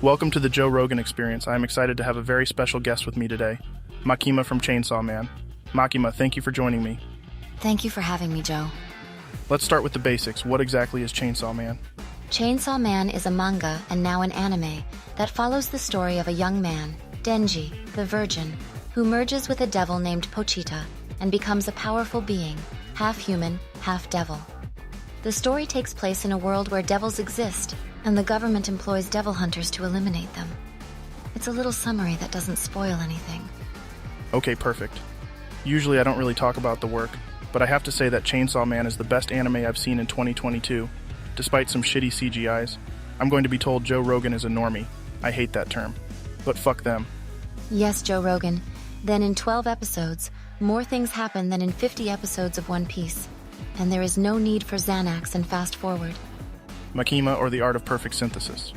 Welcome to the Joe Rogan Experience. I am excited to have a very special guest with me today, Makima from Chainsaw Man. Makima, thank you for joining me. Thank you for having me, Joe. Let's start with the basics. What exactly is Chainsaw Man? Chainsaw Man is a manga and now an anime that follows the story of a young man, Denji, the Virgin, who merges with a devil named Pochita and becomes a powerful being, half human, half devil. The story takes place in a world where devils exist, and the government employs devil hunters to eliminate them. It's a little summary that doesn't spoil anything. Okay, perfect. Usually I don't really talk about the work, but I have to say that Chainsaw Man is the best anime I've seen in 2022, despite some shitty CGIs. I'm going to be told Joe Rogan is a normie. I hate that term. But fuck them. Yes, Joe Rogan. Then in 12 episodes, more things happen than in 50 episodes of One Piece. And there is no need for Xanax and fast forward. Makima, or the Art of Perfect Synthesis.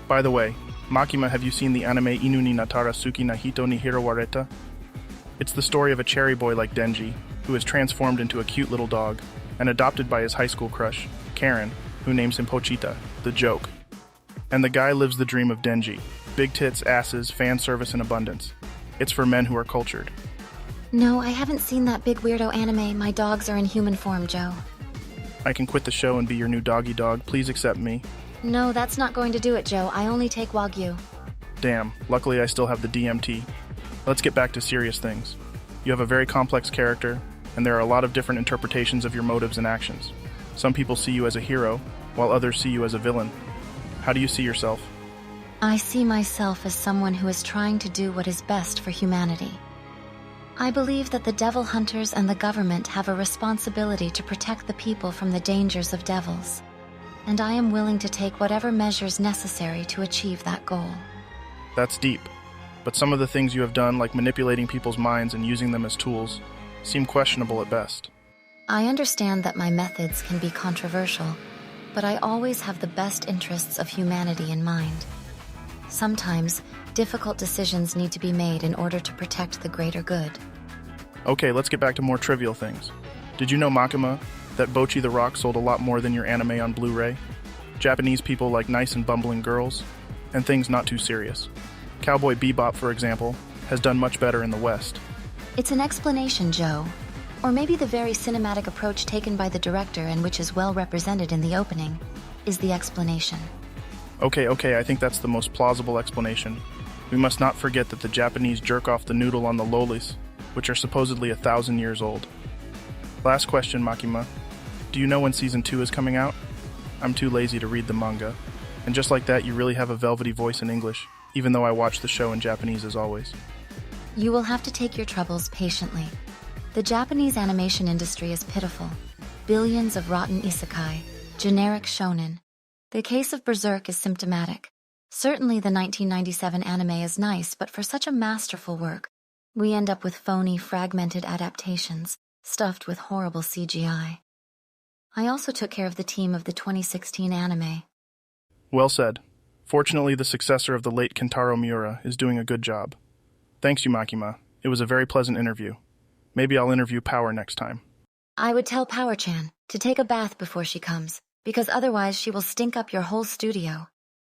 By the way, Makima, have you seen the anime Inu ni Natara Suki na Hito ni Hirawareta? It's the story of a cherry boy like Denji, who is transformed into a cute little dog, and adopted by his high school crush, Karen, who names him Pochita, the joke. And the guy lives the dream of Denji. Big tits, asses, fan service in abundance. It's for men who are cultured. No, I haven't seen that big weirdo anime. My dogs are in human form, Joe. I can quit the show and be your new doggy dog. Please accept me. No, that's not going to do it, Joe. I only take Wagyu. Damn, luckily I still have the DMT. Let's get back to serious things. You have a very complex character, and there are a lot of different interpretations of your motives and actions. Some people see you as a hero, while others see you as a villain. How do you see yourself? I see myself as someone who is trying to do what is best for humanity. I believe that the devil hunters and the government have a responsibility to protect the people from the dangers of devils. And I am willing to take whatever measures necessary to achieve that goal. That's deep. But some of the things you have done, like manipulating people's minds and using them as tools, seem questionable at best. I understand that my methods can be controversial, but I always have the best interests of humanity in mind. Sometimes, difficult decisions need to be made in order to protect the greater good. Okay, let's get back to more trivial things. Did you know, Makima, that Bocchi the Rock sold a lot more than your anime on Blu-ray? Japanese people like nice and bumbling girls, and things not too serious. Cowboy Bebop, for example, has done much better in the West. It's an explanation, Joe. Or maybe the very cinematic approach taken by the director, and which is well represented in the opening, is the explanation. Okay, I think that's the most plausible explanation. We must not forget that the Japanese jerk off the noodle on the lolis, which are supposedly 1,000 years old. Last question, Makima. Do you know when Season 2 is coming out? I'm too lazy to read the manga. And just like that, you really have a velvety voice in English, even though I watch the show in Japanese as always. You will have to take your troubles patiently. The Japanese animation industry is pitiful. Billions of rotten isekai, generic shonen. The case of Berserk is symptomatic. Certainly the 1997 anime is nice, but for such a masterful work, we end up with phony, fragmented adaptations, stuffed with horrible CGI. I also took care of the team of the 2016 anime. Well said. Fortunately, the successor of the late Kentaro Miura is doing a good job. Thanks you, Makima. It was a very pleasant interview. Maybe I'll interview Power next time. I would tell Power-chan to take a bath before she comes, because otherwise she will stink up your whole studio.